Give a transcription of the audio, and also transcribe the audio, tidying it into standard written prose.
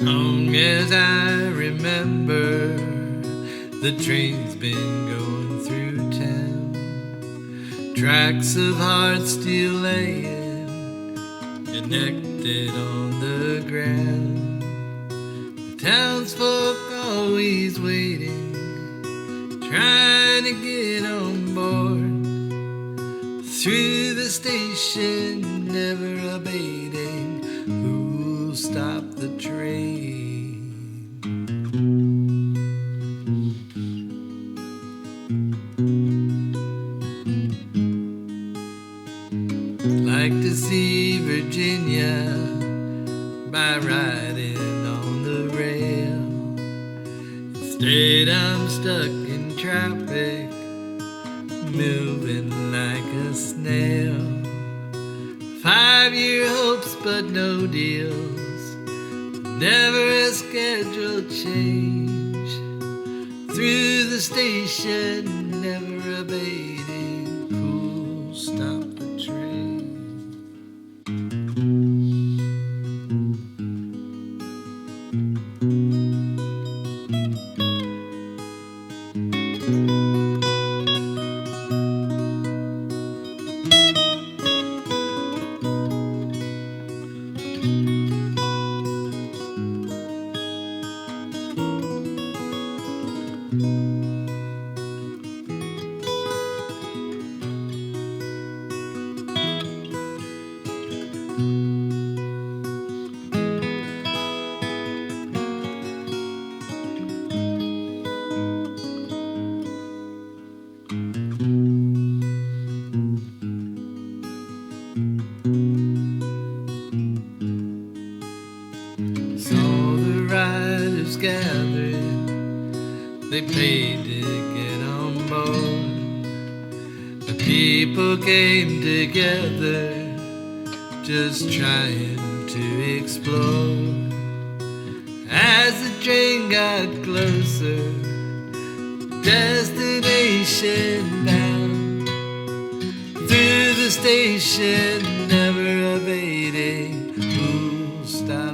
Long as I remember, the train's been going through town. Tracks of hard steel laying, connected on the ground. The townsfolk always waiting, trying to get on board. Through the station, never abating, who'll stop the train? Like to see Virginia by riding on the rail. Instead I'm stuck in traffic, moving like a snail. 5-year hopes but no deals, never a schedule change. Through the station, never abating, who'll stop the train? Saw the riders gathered, they paid to get on board. The people came together, just trying to explore. As the train got closer, destination bound. Through the station, never abating, who'll stop